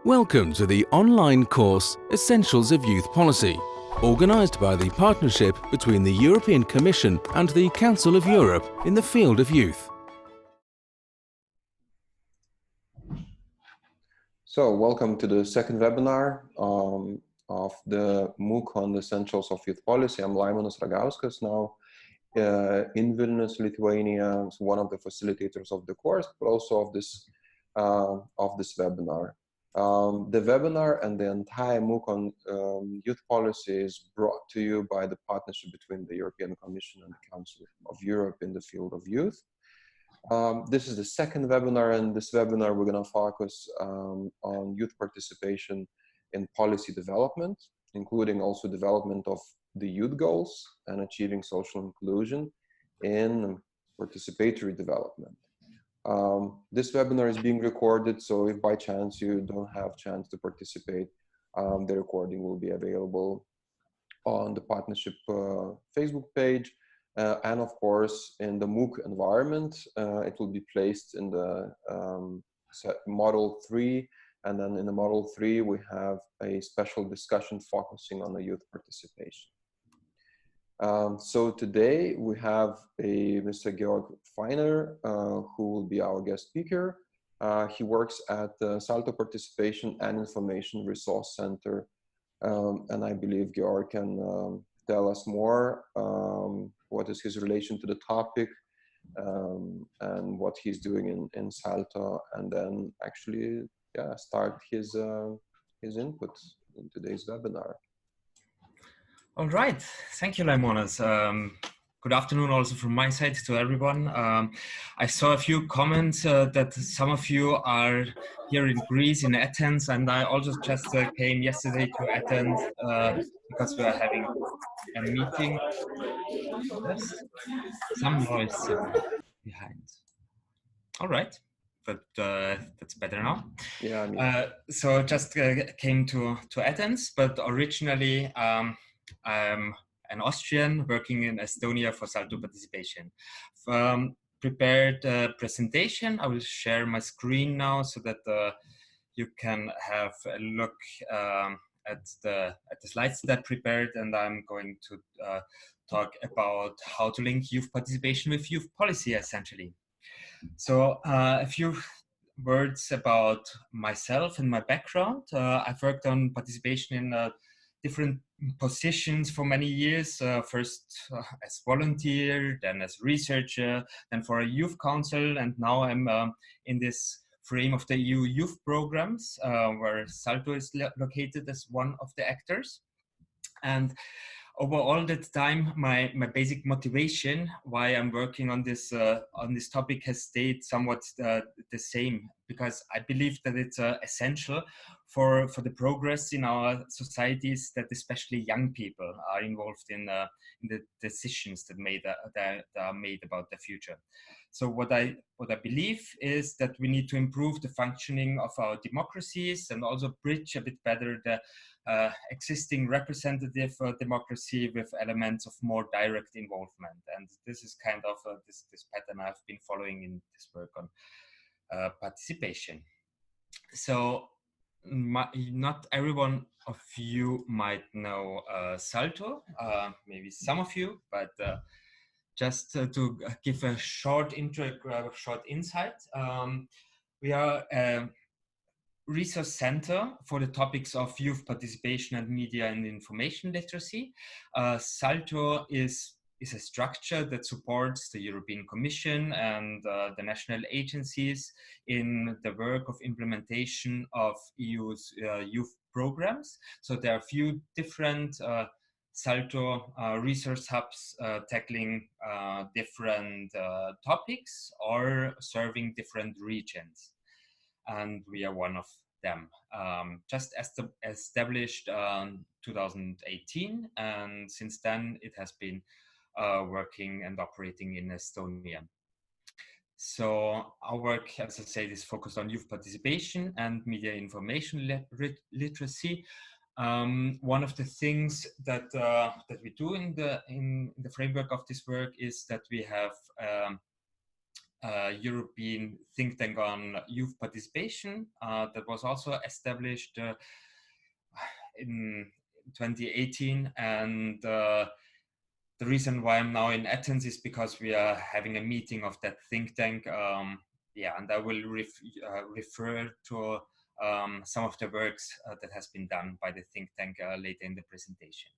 Welcome to the online course Essentials of Youth Policy, organised by the partnership between the European Commission and the Council of Europe in the field of youth. So, welcome to the second webinar of the MOOC on the Essentials of Youth Policy. I'm Laimonas Ragauskas, now in Vilnius, Lithuania, one of the facilitators of the course, but also of this webinar. The webinar and the entire MOOC on youth policy is brought to you by the partnership between the European Commission and the Council of Europe in the field of youth. This is the second webinar, and this webinar we're going to focus on youth participation in policy development, including also development of the youth goals and achieving social inclusion in participatory development. This webinar is being recorded, so if by chance you don't have chance to participate, the recording will be available on the partnership Facebook page. And of course, in the MOOC environment, it will be placed in the Model 3. And then in the Model 3, we have a special discussion focusing on the youth participation. So today we have Mr. Georg Feiner, who will be our guest speaker. He works at the Salto Participation and Information Resource Center. And I believe Georg can tell us more what is his relation to the topic and what he's doing in Salto, and then actually start his input in today's webinar. All right, thank you, Laimonas. Good afternoon also from my side to everyone. I saw a few comments that some of you are here in Greece, in Athens, and I also just came yesterday to Athens because we are having a meeting. There's some noise behind. All right, but that's better now. Yeah. So just came to Athens, but originally I'm an Austrian working in Estonia for Salto Participation. Prepared a presentation. I will share my screen now so that you can have a look at the slides that I prepared, and I'm going to talk about how to link youth participation with youth policy, essentially. So a few words about myself and my background. I've worked on participation in different positions for many years, first as volunteer, then as researcher, then for a youth council, and now I'm in this frame of the EU youth programs, where Salto is located as one of the actors. And over all that time, my basic motivation why I'm working on this topic has stayed somewhat the same, because I believe that it's essential for the progress in our societies that especially young people are involved in the decisions that are made about the future. So what I believe is that we need to improve the functioning of our democracies and also bridge a bit better the existing representative democracy with elements of more direct involvement. And this is kind of this pattern I've been following in this work on participation. So not everyone of you might know Salto, maybe some of you, but just to give a short intro, short insight, we are a resource center for the topics of youth participation and media and information literacy. Salto is a structure that supports the European Commission and the national agencies in the work of implementation of EU's youth programs. So there are a few different Salto resource hubs tackling different topics or serving different regions. And we are one of them. Just established 2018, and since then it has been working and operating in Estonia. So our work, as I said, is focused on youth participation and media information literacy. One of the things that we do in the framework of this work is that we have European think tank on youth participation that was also established in 2018. And the reason why I'm now in Athens is because we are having a meeting of that think tank. Yeah, and I will refer to some of the works that has been done by the think tank later in the presentation.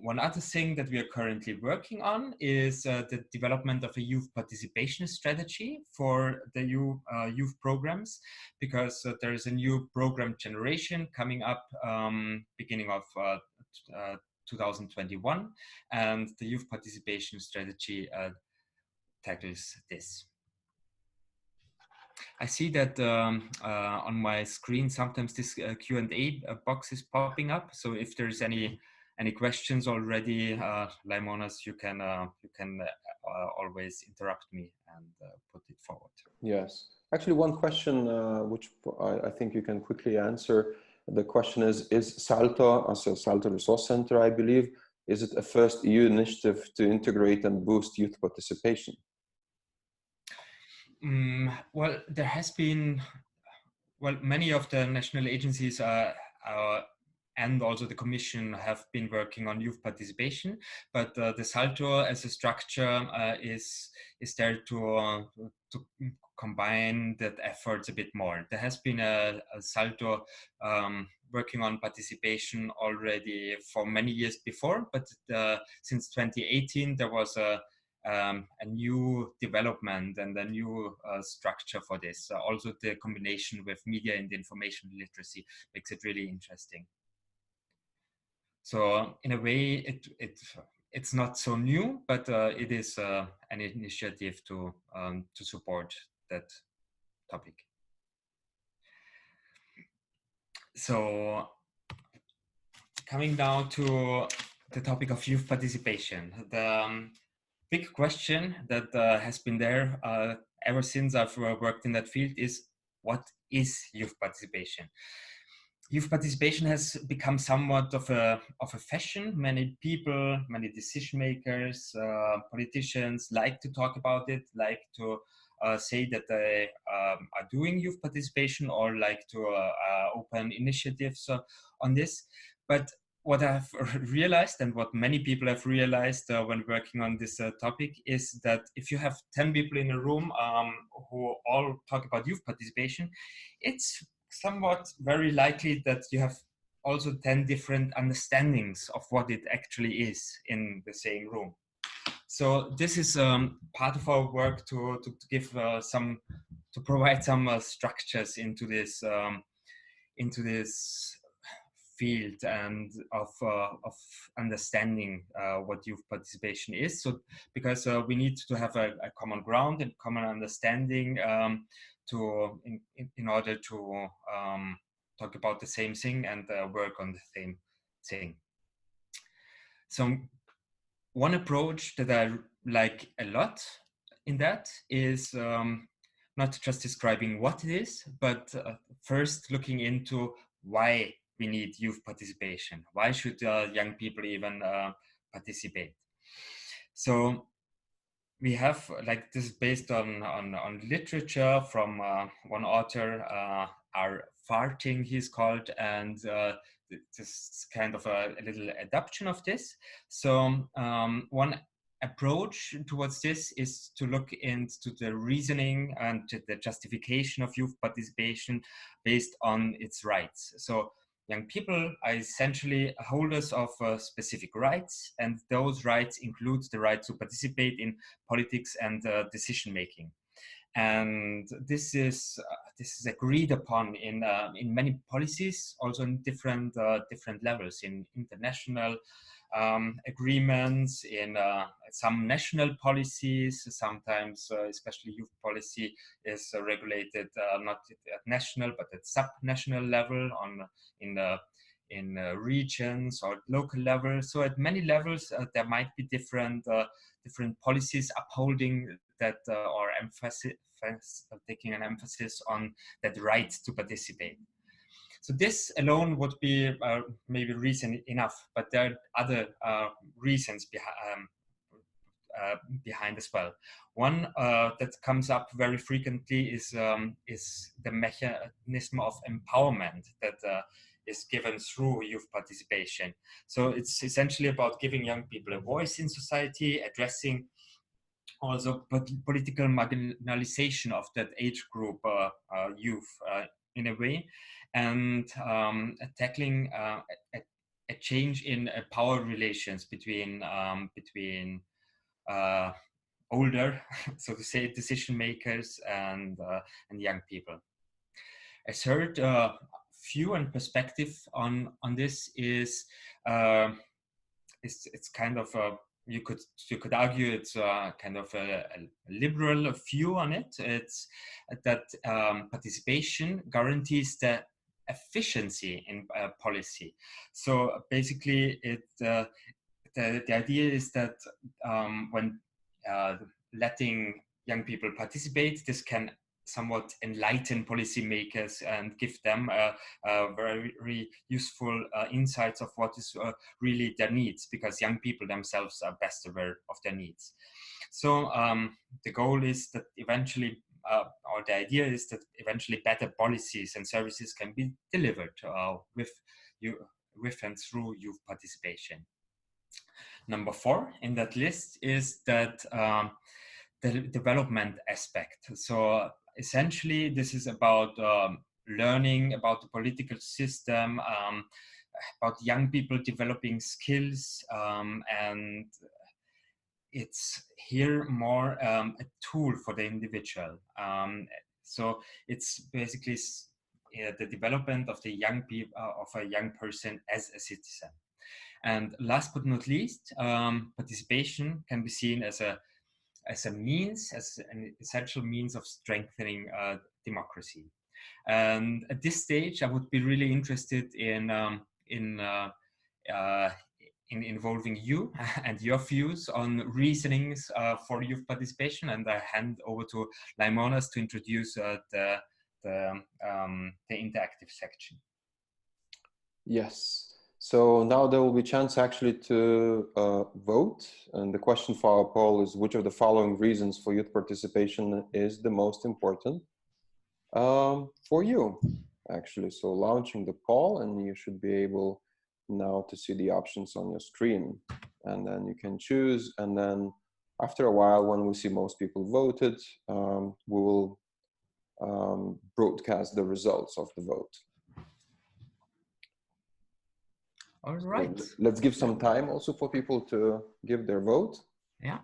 One other thing that we are currently working on is the development of a youth participation strategy for the youth programs, because there is a new program generation coming up beginning of 2021, and the youth participation strategy tackles this. I see that on my screen sometimes this Q&A box is popping up. So if there's any questions already, Laimonas, you can always interrupt me and put it forward. Yes, actually one question which I think you can quickly answer. The question is SALTO, as a SALTO Resource Center, I believe, is it a first EU initiative to integrate and boost youth participation? Well, there has been, well, many of the national agencies and also the Commission have been working on youth participation, but the SALTO as a structure is there to combine that efforts a bit more. There has been a SALTO working on participation already for many years before, but since 2018 there was a new development and a new structure for this. Also the combination with media and information literacy makes it really interesting. So in a way, it's not so new, but it is an initiative to support that topic. So coming now to the topic of youth participation, the big question that has been there ever since I've worked in that field is, what is youth participation? Youth participation has become somewhat of a fashion. Many people, many decision makers, politicians like to talk about it, like to say that they are doing youth participation, or like to open initiatives on this. But what I've realized, and what many people have realized when working on this topic, is that if you have 10 people in a room who all talk about youth participation, it's somewhat very likely that you have also 10 different understandings of what it actually is in the same room. So this is part of our work to give to provide some structures into this field and of understanding what youth participation is. So because we need to have a common ground and common understanding in order to talk about the same thing and work on the same thing. So one approach that I like a lot in that is not just describing what it is, but first looking into why we need youth participation. Why should young people even participate? So we have, like, this is based on literature from one author, R. Farting, he's called, and this is kind of a little adaptation of this. So one approach towards this is to look into the reasoning and the justification of youth participation based on its rights. So young people are essentially holders of specific rights, and those rights include the right to participate in politics and decision making. And this is agreed upon in many policies, also in different levels, in international agreements, in some national policies. Sometimes, especially youth policy is regulated not at national but at sub-national level, in regions or local level. So at many levels there might be different policies upholding that or taking an emphasis on that right to participate. So this alone would be maybe reason enough, but there are other reasons behind as well. One that comes up very frequently is the mechanism of empowerment that is given through youth participation. So it's essentially about giving young people a voice in society, addressing also political marginalization of that age group, youth, in a way, and tackling a change in power relations between older, so to say, decision makers and young people. A third view and perspective on this is it's kind of a, you could argue it's kind of a liberal view on it. It's that participation guarantees the efficiency in policy. So basically, the idea is that when letting young people participate, this can somewhat enlighten policymakers and give them very useful insights of what is really their needs, because young people themselves are best aware of their needs. So the goal is that eventually, or the idea is that eventually better policies and services can be delivered with and through youth participation. Number 4 in that list is that the development aspect. So essentially, this is about learning about the political system, about young people developing skills, and it's here more a tool for the individual. So it's basically the development of the young people, of a young person as a citizen. And last but not least, participation can be seen as an essential means of strengthening democracy. And at this stage, I would be really interested in involving you and your views on reasonings for youth participation. And I hand over to Laimonas to introduce the interactive section. Yes. So now there will be a chance actually to vote. And the question for our poll is, which of the following reasons for youth participation is the most important for you, actually? So launching the poll, and you should be able now to see the options on your screen. And then you can choose. And then after a while, when we see most people voted, we will broadcast the results of the vote. All right. So let's give some time also for people to give their vote. Yeah.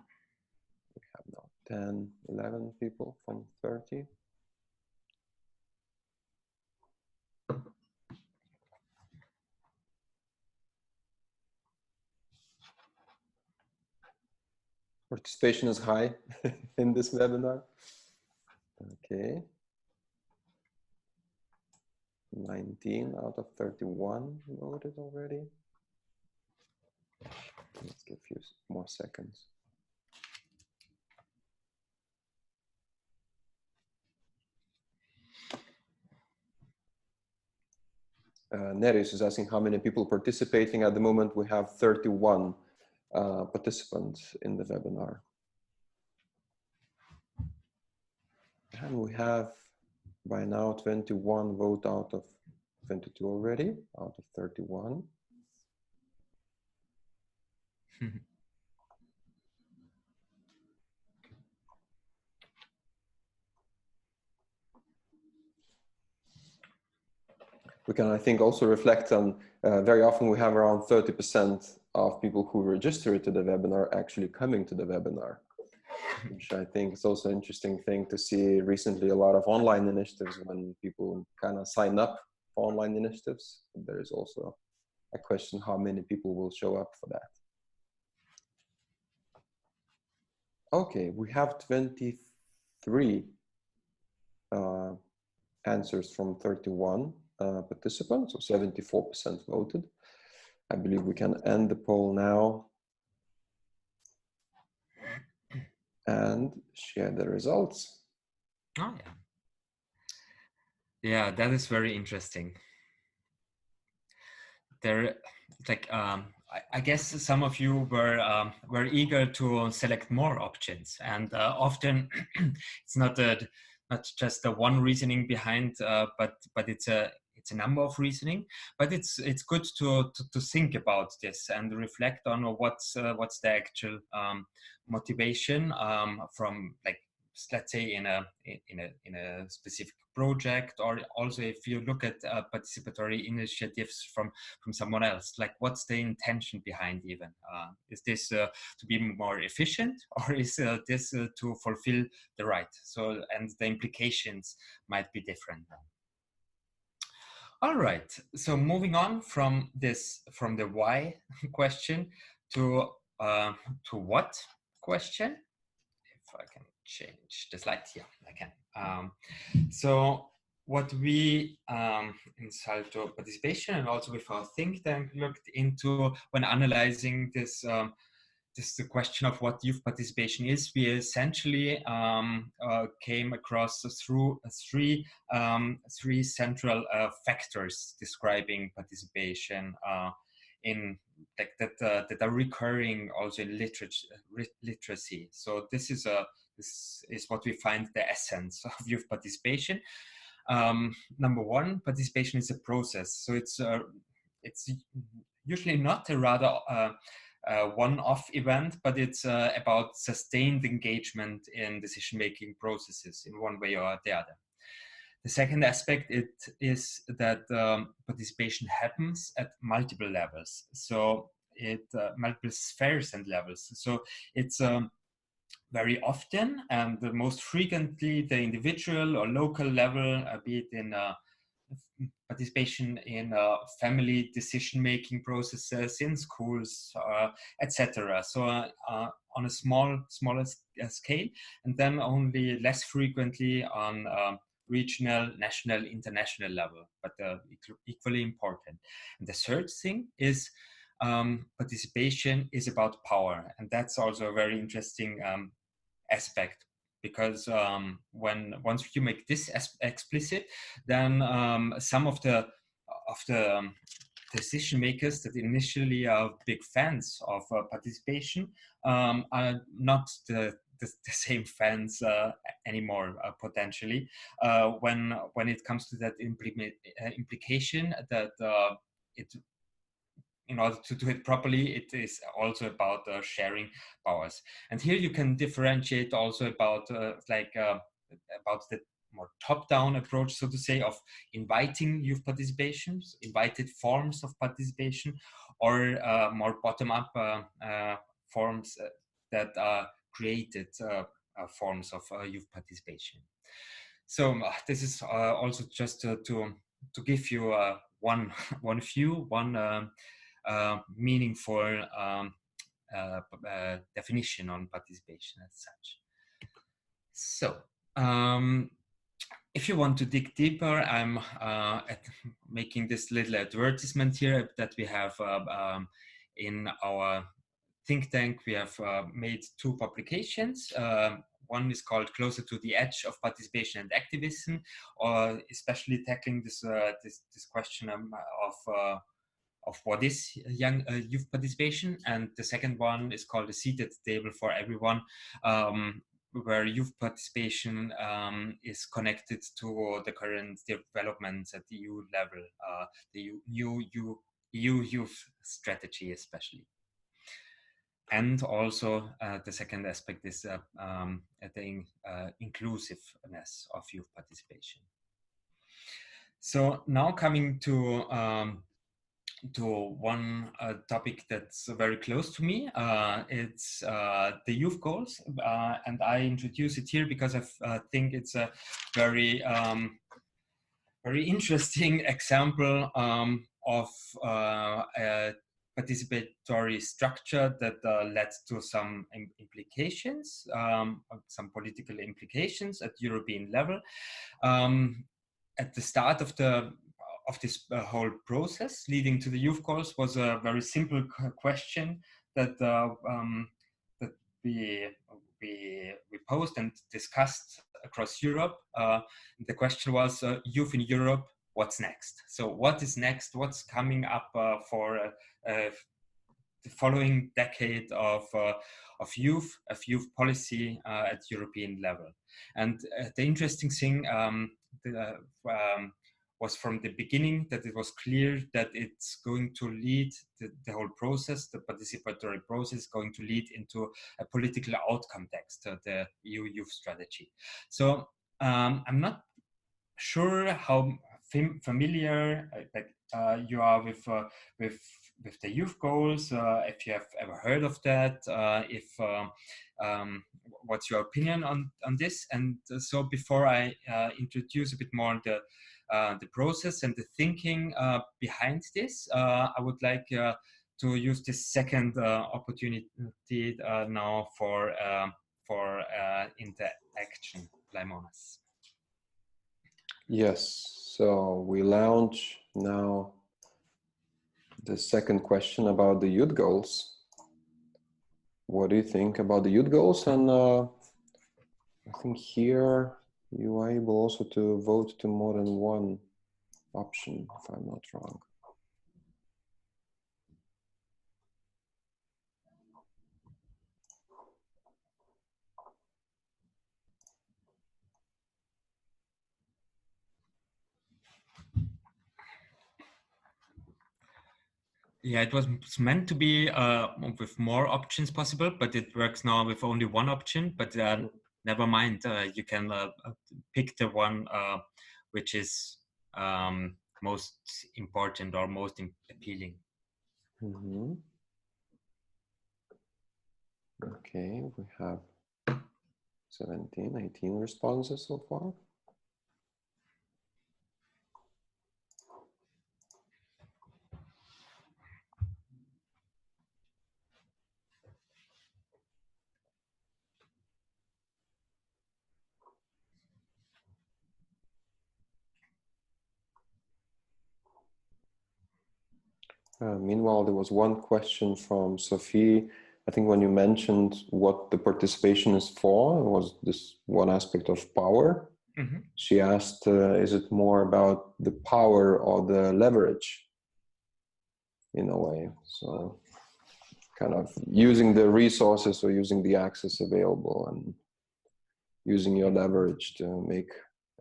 We have now 10, 11 people from 30. Participation is high in this webinar. Okay. 19 out of 31 voted already. Let's give a few more seconds. Neris is asking how many people participating. At the moment, we have 31 participants in the webinar. And we have by now 21 vote out of 22 already, out of 31. We can, I think, also reflect on, very often we have around 30% of people who register to the webinar actually coming to the webinar, which I think is also an interesting thing to see recently. A lot of online initiatives, when people kind of sign up for online initiatives, there is also a question how many people will show up for that. Okay, we have 23 answers from 31 participants, so 74% voted. I believe we can end the poll now and share the results. Oh, yeah. Yeah, that is very interesting. There, like, I guess some of you were eager to select more options, and often it's not just the one reasoning behind, but it's a number of reasoning. But it's good to think about this and reflect on what's the actual motivation from, like, let's say in a specific project, or also if you look at participatory initiatives from someone else, like what's the intention behind even, is this to be more efficient, or is this to fulfill the right? So, and the implications might be different. All right, so moving on from the why question to what question. If I can change the slide here, I can. So what we in Salto Participation and also with our think tank looked into when analyzing this the question of what youth participation is, we essentially came across through three central factors describing participation in that are recurring also in literacy. So this is what we find the essence of youth participation. Number one, participation is a process. So it's usually not a rather one-off event, but it's about sustained engagement in decision-making processes in one way or the other. The second aspect is that participation happens at multiple levels. So multiple spheres and levels. So it's very often and most frequently the individual or local level, be it in participation in family decision-making processes, in schools, etc. So on a smaller scale, and then only less frequently on regional, national, international level, but equally important. And the third thing is participation is about power, and that's also a very interesting aspect, because once you make this explicit, then some of the decision makers that initially are big fans of participation are not the same fans anymore, potentially, when it comes to that implication that in order to do it properly, it is also about sharing powers. And here you can differentiate also about about the more top-down approach, so to say, of inviting youth participations, invited forms of participation, or more bottom-up forms that are created forms of youth participation. So this is also just to give you one view, one meaningful definition on participation as such. So if you want to dig deeper, I'm making this little advertisement here that we have in our think tank. We have made two publications. One is called Closer to the Edge of Participation and Activism, or especially tackling this question of what is young youth participation. And the second one is called The Seat at the Table for Everyone, where youth participation is connected to the current developments at the EU level, the new EU youth strategy especially. And also the second aspect is the inclusiveness of youth participation. So now coming to one topic that's very close to me. It's the youth goals, and I introduce it here because I think it's a very very interesting example of a participatory structure that led to some implications, some political implications at European level. At the start of this whole process leading to the youth goals was a very simple question that that we posed and discussed across Europe. The question was, youth in Europe, what's next? So what is next? What's coming up for the following decade of youth policy at European level. And the interesting thing was from the beginning that it was clear that it's going to lead the whole process, the participatory process, going to lead into a political outcome text, the EU youth strategy. So I'm not sure how familiar you are with the youth goals, if you have ever heard of that, what's your opinion on this? And so before I introduce a bit more the process and the thinking behind this, I would like to use this second opportunity now for interaction. Laimonas. Yes, so we launch now the second question about the youth goals. What do you think about the youth goals? And I think here you are able also to vote to more than one option, if I'm not wrong. Yeah, it was meant to be with more options possible, but it works now with only one option. But never mind, you can pick the one which is most important or most appealing. Mm-hmm. Okay, we have 17, 18 responses so far. Meanwhile, there was one question from Sophie. I think when you mentioned what the participation is for, was this one aspect of power. Mm-hmm. She asked, is it more about the power or the leverage in a way? So kind of using the resources or using the access available and using your leverage to make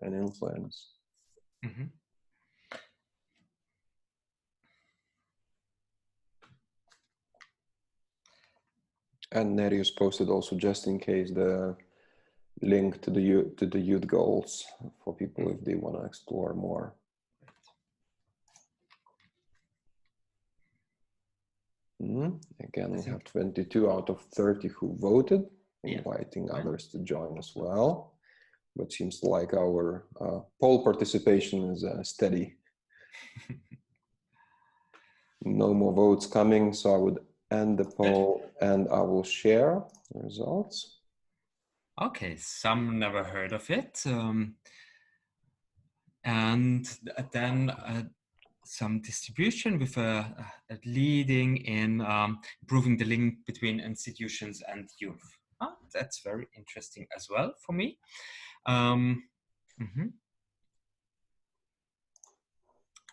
an influence. Mm-hmm. And Nereus posted also, just in case, the link to the youth goals for people if they want to explore more. Again, we have 22 out of 30 who voted, inviting others to join as well. But seems like our poll participation is steady. No more votes coming, so I would end the poll and I will share the results. Okay, some never heard of it. And then some distribution with a leading in improving the link between institutions and youth. That's very interesting as well for me. Mm-hmm.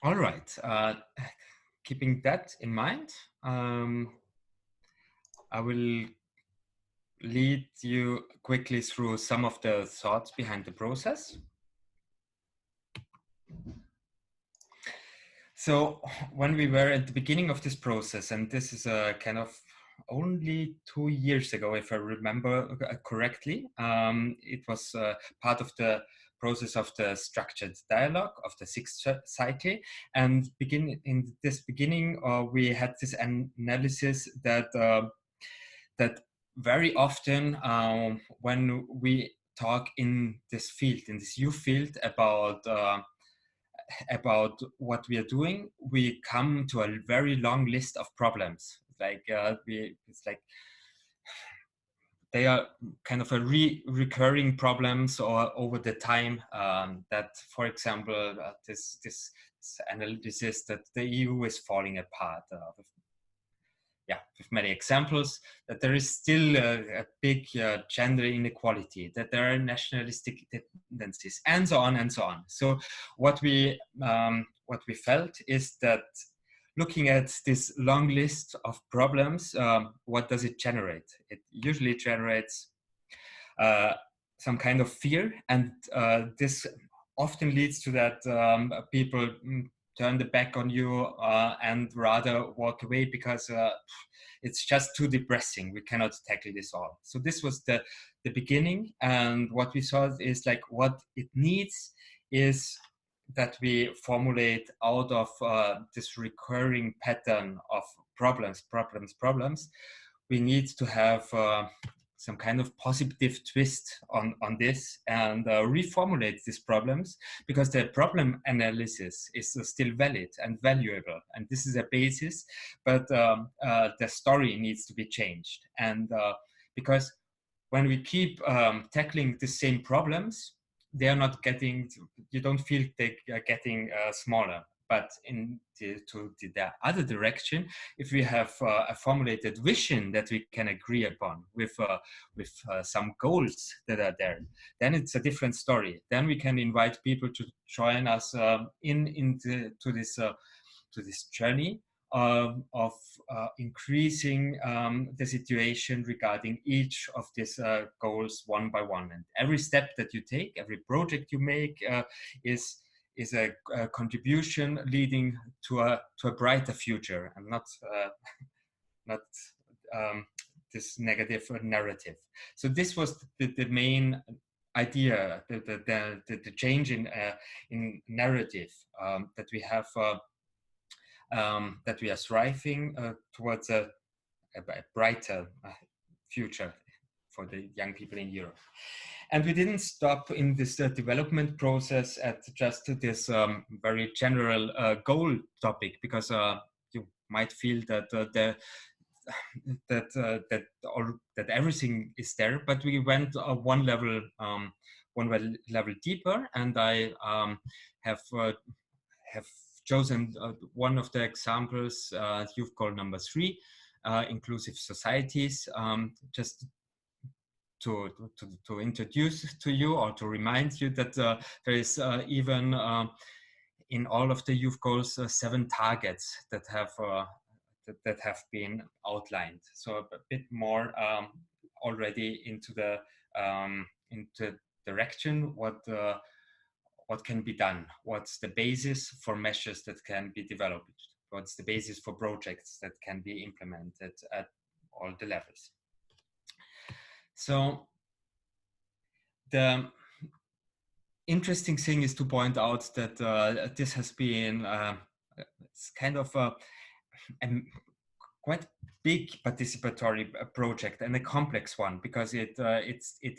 All right, keeping that in mind, I will lead you quickly through some of the thoughts behind the process. So when we were at the beginning of this process, and this is a kind of only 2 years ago, if I remember correctly, it was part of the process of the structured dialogue of the 6th cycle. And in this beginning, we had this analysis that that very often when we talk in this field, in this youth field, about what we are doing, we come to a very long list of problems. It's like they are kind of a recurring problems or over the time that, for example, this analysis that the EU is falling apart. With many examples, that there is still a big gender inequality, that there are nationalistic tendencies, and so on and so on. So what we felt is that looking at this long list of problems, what does it generate? It usually generates some kind of fear, and this often leads to that people turn the back on you and rather walk away because it's just too depressing. We cannot tackle this all. So this was the beginning, and what we saw is like what it needs is that we formulate out of this recurring pattern of problems. We need to have some kind of positive twist on this and reformulate these problems, because the problem analysis is still valid and valuable, and this is a basis, but the story needs to be changed. And because when we keep tackling the same problems, they are not getting, you don't feel they are getting smaller. But to the other direction, if we have a formulated vision that we can agree upon with some goals that are there, then it's a different story. Then we can invite people to join us into this journey of increasing the situation regarding each of these goals one by one. And every step that you take, every project you make is a contribution leading to a brighter future, and not this negative narrative. So this was the main idea, the change in narrative, that we have, that we are striving towards a brighter future for the young people in Europe. And we didn't stop in this development process at just this very general goal topic, because you might feel that that everything is there. But we went one level deeper, and I have chosen one of the examples, youth goal number 3, inclusive societies, just to introduce to you, or to remind you that there is even in all of the youth goals 7 targets that have been outlined. So a bit more already into the direction what can be done, what's the basis for measures that can be developed, what's the basis for projects that can be implemented at all the levels. So the interesting thing is to point out that this has been it's kind of a quite big participatory project, and a complex one, because it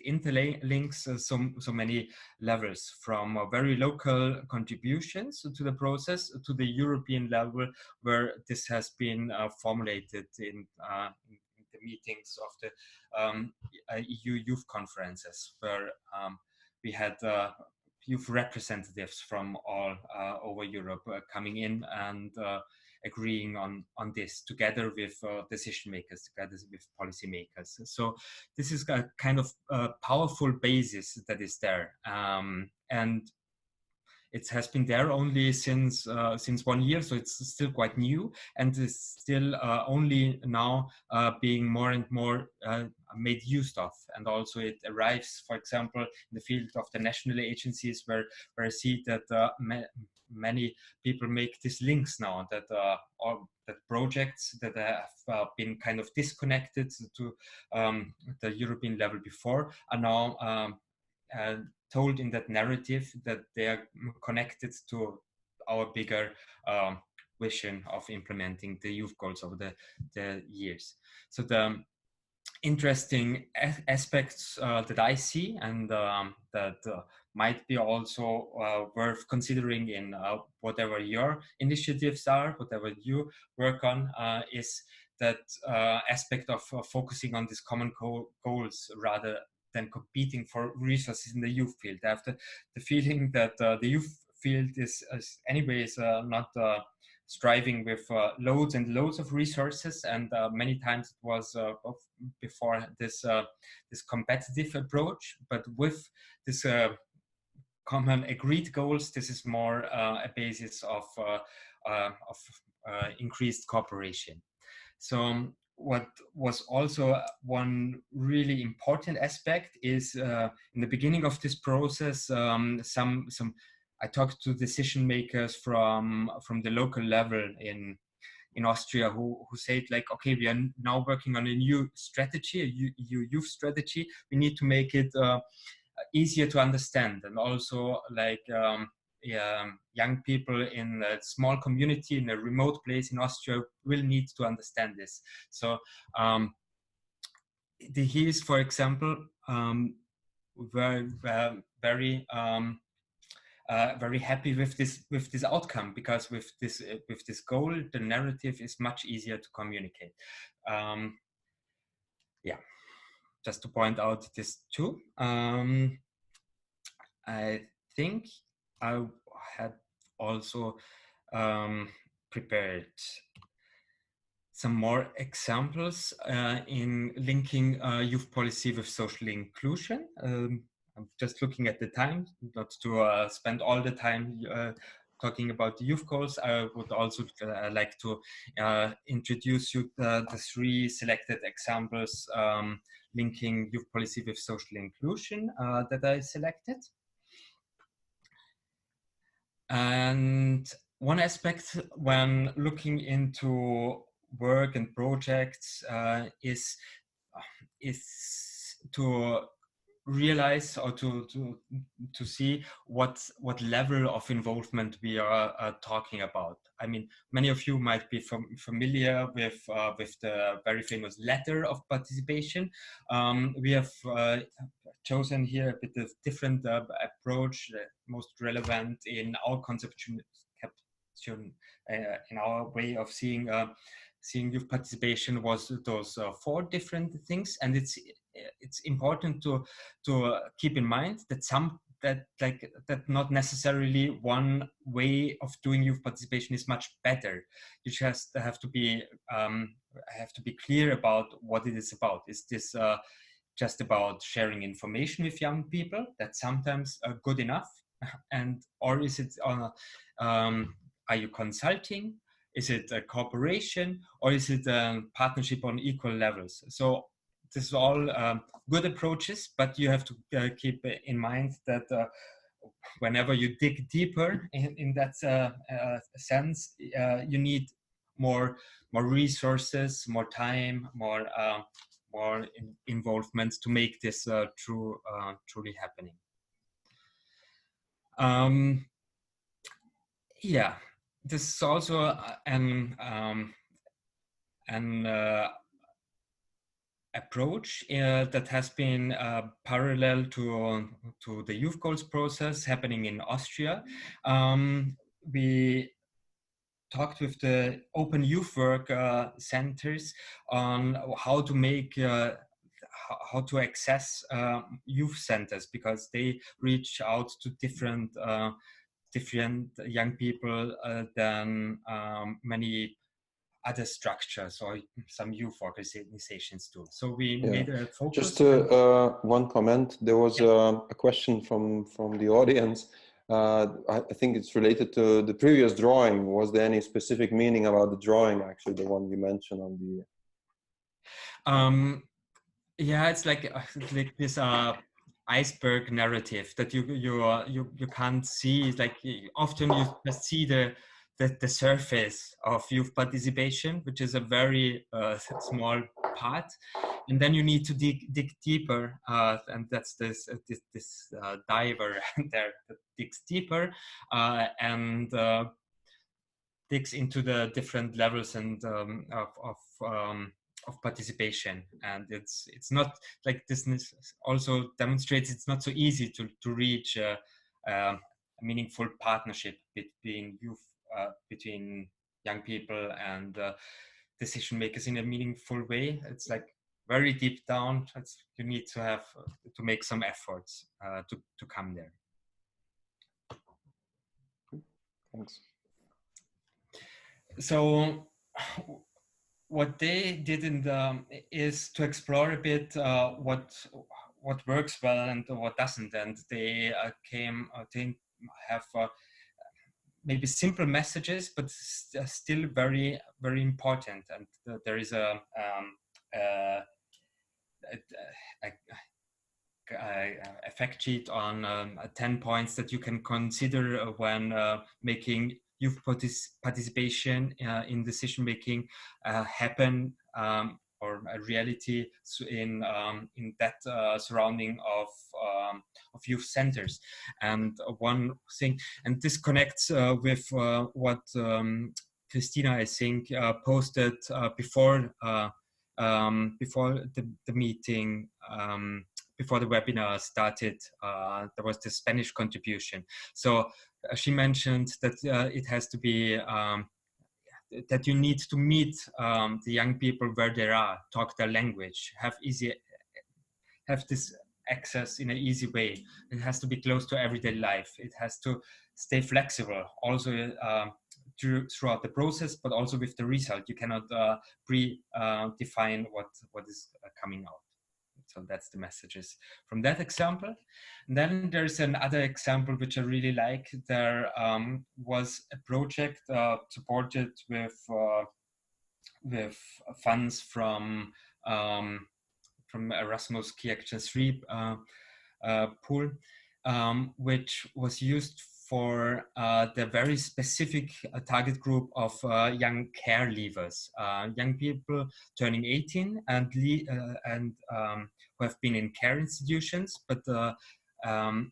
interlinks so many levels, from very local contributions to the process to the European level, where this has been formulated in the meetings of the EU youth conferences, where we had youth representatives from all over Europe coming in and agreeing on this, together with decision makers, together with policy makers. So this is a kind of powerful basis that is there, and it has been there only since 1 year, so it's still quite new, and is still only now being more and more made use of. And also it arrives, for example, in the field of the national agencies, where I see that many people make these links now, that that projects that have been kind of disconnected to the European level before are now told in that narrative that they are connected to our bigger vision of implementing the youth goals over the years. So the interesting aspects that I see, and that might be also worth considering in whatever your initiatives are, whatever you work on, is that aspect of focusing on these common goals rather than competing for resources in the youth field. I have the feeling that the youth field is anyways not striving with loads and loads of resources, and many times it was before this competitive approach, but with this common agreed goals, this is more a basis of increased cooperation. So what was also one really important aspect is in the beginning of this process, I talked to decision makers from the local level in Austria who said like, okay, we are now working on a new strategy, a youth strategy. We need to make it easier to understand, and also like young people in a small community in a remote place in Austria will need to understand this. So he is, for example, very very happy with this outcome, because with this goal, the narrative is much easier to communicate. Yeah, just to point out this too. I think I had also prepared some more examples in linking youth policy with social inclusion. I'm just looking at the time, not to spend all the time talking about the youth goals. I would also like to introduce you the 3 selected examples linking youth policy with social inclusion that I selected. And one aspect when looking into work and projects is to realize, or to see what level of involvement we are talking about. I mean, many of you might be familiar with the very famous letter of participation. We have chosen here a bit of different approach, most relevant in our conception, in our way of seeing youth participation, was those 4 different things. And it's important to keep in mind that not necessarily one way of doing youth participation is much better. You just have to be clear about what it is about. Is this just about sharing information with young people? That's sometimes good enough, or is it are you consulting? Is it a cooperation, or is it a partnership on equal levels? So this is all good approaches, but you have to keep in mind that whenever you dig deeper in that sense, you need more resources, more time, more involvement to make this truly happening. Yeah, this is also an approach that has been parallel to the youth goals process happening in Austria. We talked with the open youth work centers on how to make how to access youth centers, because they reach out to different young people than many other structures or some youth organizations do. So we made a focus. Just one comment. There was a question from the audience. I think it's related to the previous drawing. Was there any specific meaning about the drawing, actually, the one you mentioned on the... Yeah, it's like this iceberg narrative that you can't see. Like often you just see the surface of youth participation, which is a very small part, and then you need to dig deeper, and that's this diver there that digs deeper and digs into the different levels and of participation. And it's not like this also demonstrates it's not so easy to reach a meaningful partnership between youth, between young people and decision makers in a meaningful way. It's like very deep down. You need to have to make some efforts to come there. Thanks. So what they did is to explore a bit what works well and what doesn't, and they have maybe simple messages, but still very, very important. And there is a fact sheet on 10 points that you can consider when making youth participation in decision making happen, or a reality in that surrounding of youth centers. And one thing, and this connects with what Christina, I think, posted before the meeting. Before the webinar started, there was the Spanish contribution. So she mentioned that it has to be, that you need to meet the young people where they are, talk their language, have this access in an easy way. It has to be close to everyday life. It has to stay flexible also throughout the process, but also with the result. You cannot pre-define what is coming out. So that's the messages from that example. And then there's another example which I really like. There was a project supported with funds from Erasmus Key Action 3 pool, which was used for the very specific target group of young care leavers, young people turning 18 and who have been in care institutions, but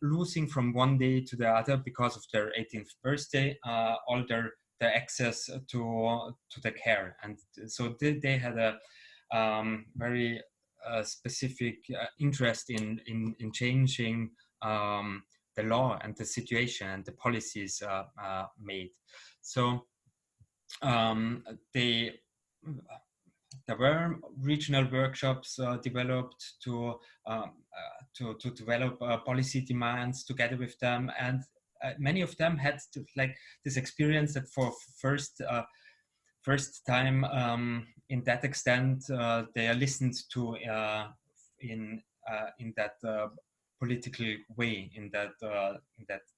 losing from one day to the other because of their 18th birthday all their access to the care. And so they had a very specific interest in changing the law and the situation and the policies made. So there were regional workshops developed to develop policy demands together with them, and many of them had this experience that for first time in that extent they are listened to in that political way, in that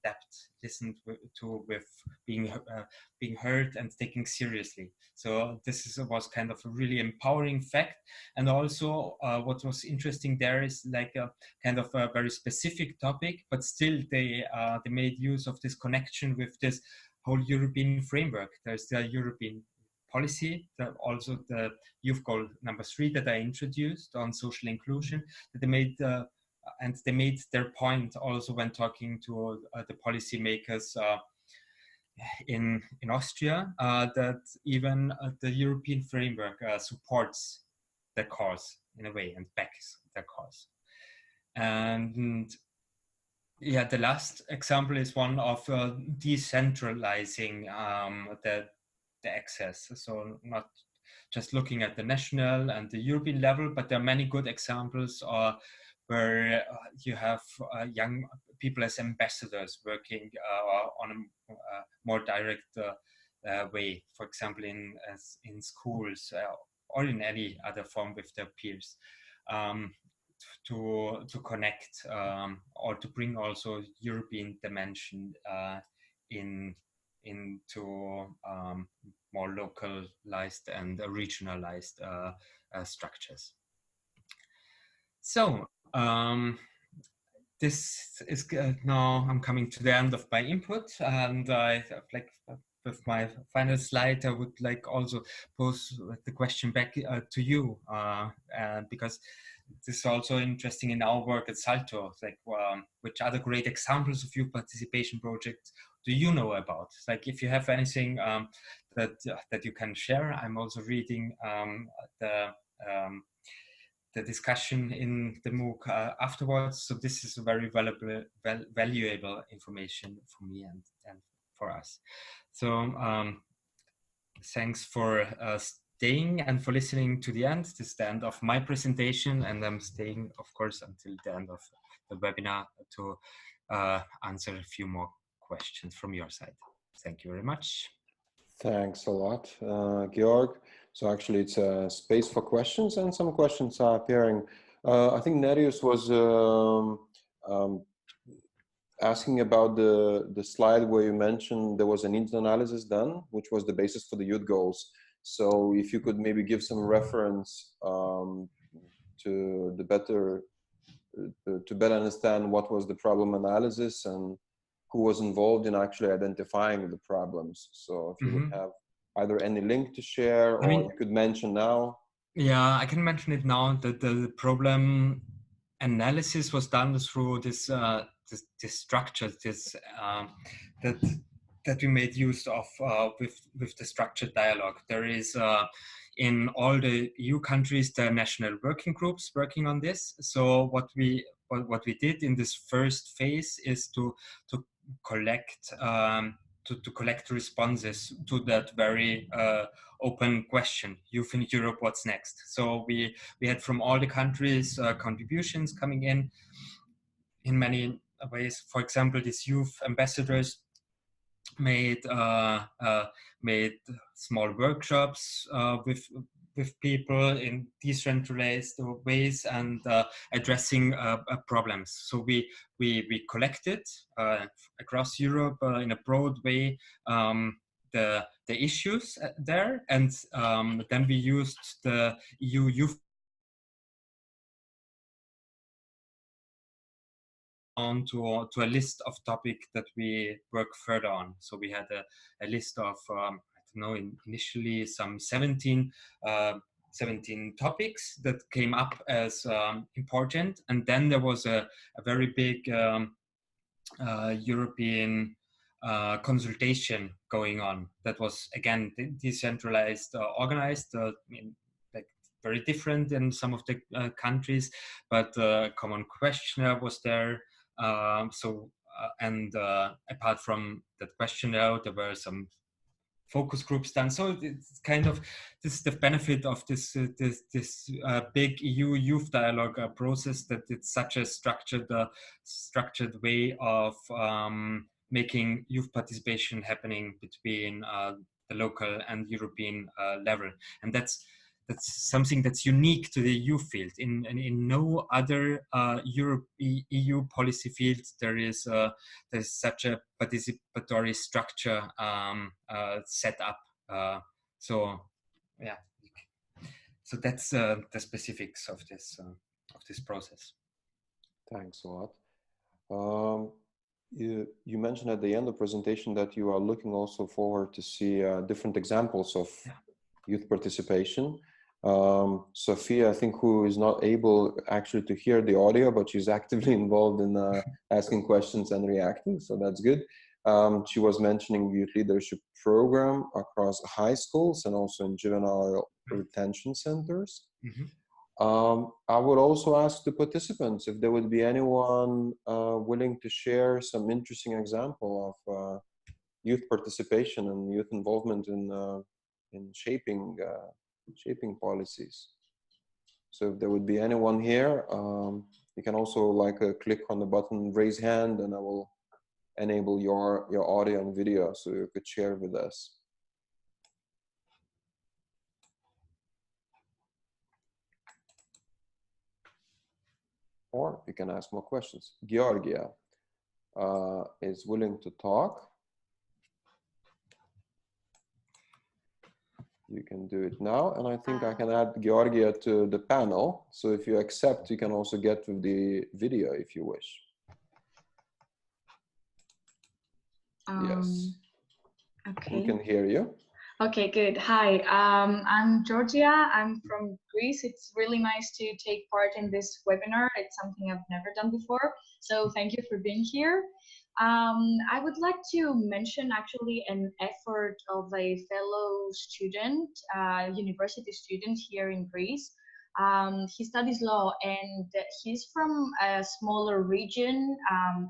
depth, listened to with being heard and taken seriously. So this was kind of a really empowering fact. And also what was interesting there is like a kind of a very specific topic, but still they made use of this connection with this whole European framework. There's the European policy, also the youth goal number 3 that I introduced on social inclusion, that they made and they made their point also when talking to the policymakers in Austria, that even the European framework supports the cause in a way and backs the cause. And yeah, the last example is one of decentralizing the access. So not just looking at the national and the European level, but there are many good examples where you have young people as ambassadors working on a more direct way, for example, in schools or in any other form with their peers, to connect or to bring also European dimension into more localized and regionalized structures. So this is now I'm coming to the end of my input, and I like with my final slide I would like also pose the question back to you, because this is also interesting in our work at Salto. Like, which other great examples of youth participation projects do you know about? Like, if you have anything that you can share. I'm also reading the discussion in the MOOC afterwards. So this is a very valuable information for me and for us. So thanks for staying and for listening to the end. This is the end of my presentation, and I'm staying, of course, until the end of the webinar to answer a few more questions from your side. Thank you very much. Thanks a lot, Georg. So actually it's a space for questions, and some questions are appearing. I think Nerius was asking about the slide where you mentioned there was a needs analysis done, which was the basis for the youth goals. So if you could maybe give some reference to the better to better understand what was the problem analysis and who was involved in actually identifying the problems. So if you would have either any link to share, or you could mention now. Yeah, I can mention it now that the problem analysis was done through this this structure, that we made use of with the structured dialogue. There is in all the EU countries the national working groups working on this. So what we did in this first phase is to collect to collect responses to that very open question: youth in Europe, what's next? So we had from all the countries contributions coming in many ways. For example, these youth ambassadors made small workshops with people in decentralized ways and addressing problems. So we collected across Europe in a broad way the issues there, and then we used the EU youth on to a list of topics that we work further on. So we had a list of I don't know, initially some 17 topics that came up as important, and then there was a very big European consultation going on that was again decentralized, organized, like very different in some of the countries, but common questionnaire was there. Apart from that questionnaire, there were some focus groups done. So it's kind of, this is the benefit of this big EU youth dialogue process, that it's such a structured way of making youth participation happening between the local and European level, and that's something that's unique to the EU field. In no other EU policy field there's such a participatory structure set up. So yeah, so that's the specifics of this process. Thanks a lot. You mentioned at the end of the presentation that you are looking also forward to see different examples of youth participation. Sophia, I think, who is not able actually to hear the audio, but she's actively involved in asking questions and reacting, so that's good. She was mentioning youth leadership program across high schools and also in juvenile retention centers. I would also ask the participants if there would be anyone willing to share some interesting example of youth participation and youth involvement in shaping policies. So if there would be anyone here, you can also click on the button raise hand, and I will enable your audio and video so you could share with us. Or you can ask more questions. Georgia is willing to talk. You can do it now, and I think I can add Georgia to the panel. So if you accept, you can also get with the video if you wish. Yes. Okay. We can hear you. Okay, good. Hi, I'm Georgia. I'm from Greece. It's really nice to take part in this webinar. It's something I've never done before. So thank you for being here. I would like to mention actually an effort of a fellow student, university student here in Greece. He studies law, and he's from a smaller region,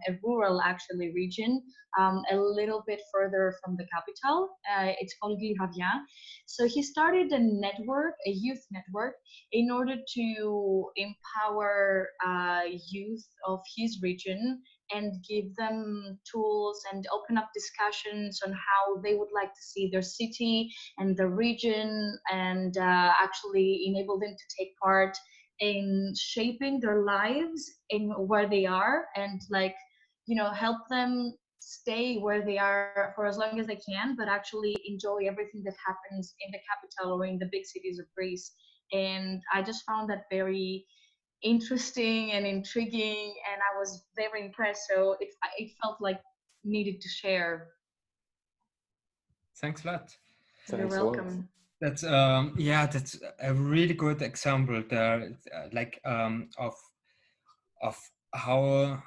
a rural actually region, a little bit further from the capital. It's called Lihavia. So he started a network, a youth network, in order to empower youth of his region and give them tools and open up discussions on how they would like to see their city and the region, and actually enable them to take part in shaping their lives in where they are, and help them stay where they are for as long as they can, but actually enjoy everything that happens in the capital or in the big cities of Greece. And I just found that very interesting and intriguing, and I was very impressed. So it felt like needed to share. Thanks a lot. You're Thanks a lot. welcome. That's yeah, that's a really good example there, like of how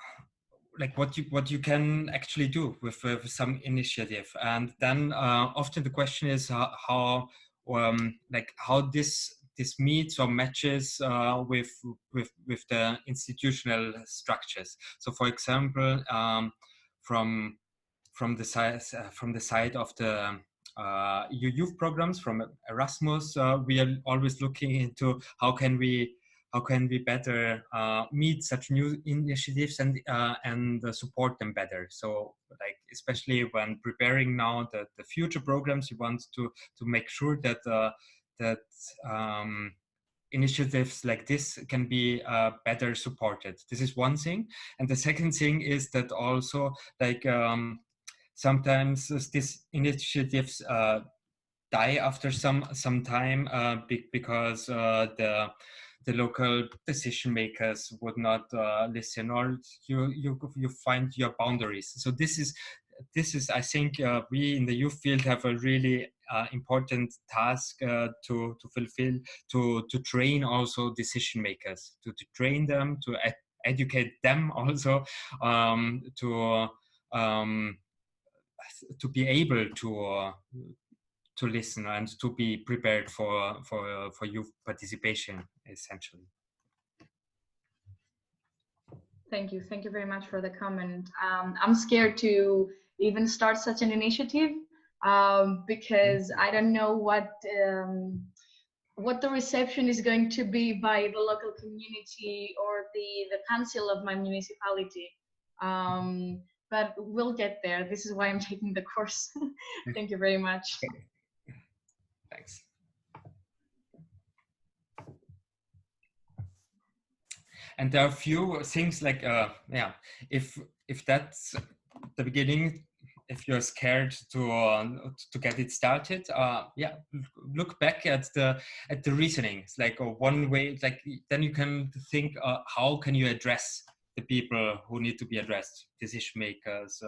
like what you can actually do with some initiative. And then often the question is like how this meets or matches with the institutional structures. So for example, from from the side of the youth programs from Erasmus, we are always looking into how can we better meet such new initiatives and support them better. So like especially when preparing now the future programs, we want to make sure that that initiatives like this can be better supported. This is one thing. And the second thing is that also like sometimes these initiatives die after some time because the local decision makers would not listen, or you find your boundaries. So this is I think we in the youth field have a really important task to fulfill, to train also decision makers, to train them, to educate them also, um, to be able to listen and to be prepared for youth participation, essentially. Thank you very much for the comment. I'm scared to even start such an initiative because I don't know what the reception is going to be by the local community or the council of my municipality. But we'll get there. This is why I'm taking the course. Thank you very much. Thanks. And there are a few things like yeah, if that's the beginning, if you're scared to get it started, yeah, look back at the reasoning. It's like one way, like then you can think how can you address the people who need to be addressed, decision makers,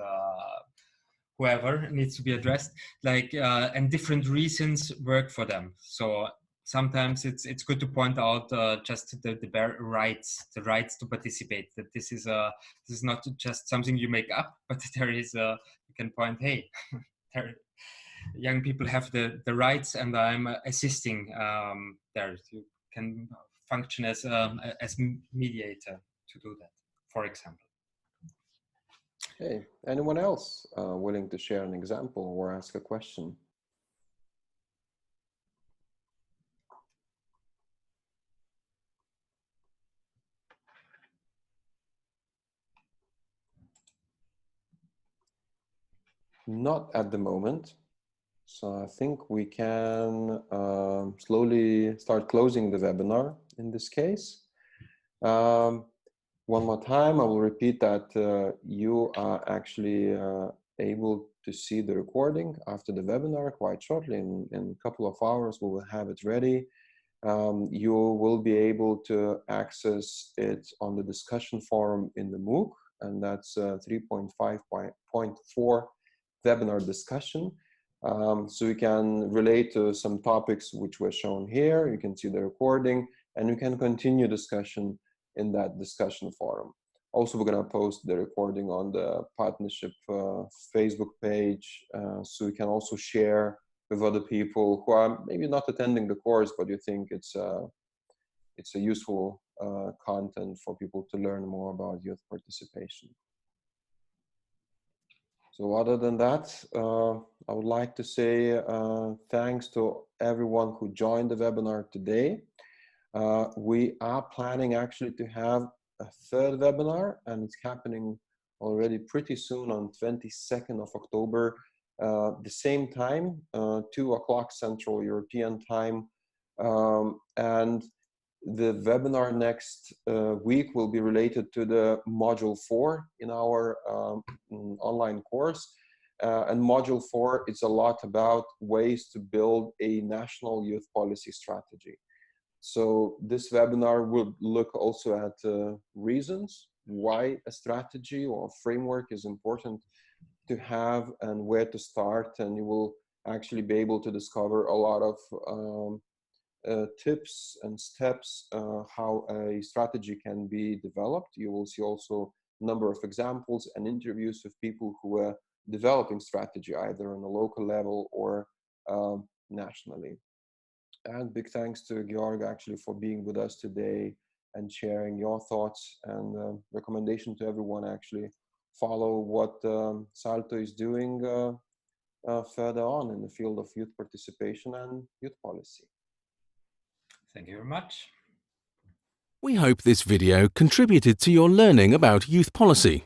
whoever needs to be addressed, like and different reasons work for them. So sometimes it's good to point out just the rights, the rights to participate, that this is not just something you make up, but there is you can point, hey, there, young people have the rights, and I'm assisting there. You can function as mediator to do that, for example. Hey, anyone else willing to share an example or ask a question? Not at the moment. So I think we can slowly start closing the webinar in this case. One more time, I will repeat that you are actually able to see the recording after the webinar quite shortly. In a couple of hours, we will have it ready. You will be able to access it on the discussion forum in the MOOC, and that's 3.5.4 webinar discussion. So you can relate to some topics which were shown here. You can see the recording, and you can continue discussion in that discussion forum. Also, we're going to post the recording on the partnership Facebook page, so you can also share with other people who are maybe not attending the course, but you think it's a useful content for people to learn more about youth participation. So other than that, I would like to say thanks to everyone who joined the webinar today. We are planning actually to have a third webinar, and it's happening already pretty soon on 22nd of October, the same time, 2 o'clock Central European time. And The webinar next week will be related to the module 4 in our online course. And module 4 is a lot about ways to build a national youth policy strategy. So this webinar will look also at reasons why a strategy or framework is important to have and where to start. And you will actually be able to discover a lot of tips and steps how a strategy can be developed. You will see also a number of examples and interviews with people who are developing strategy either on a local level or nationally. And big thanks to Georg actually for being with us today and sharing your thoughts, and recommendation to everyone actually follow what Salto is doing further on in the field of youth participation and youth policy. Thank you very much. We hope this video contributed to your learning about youth policy.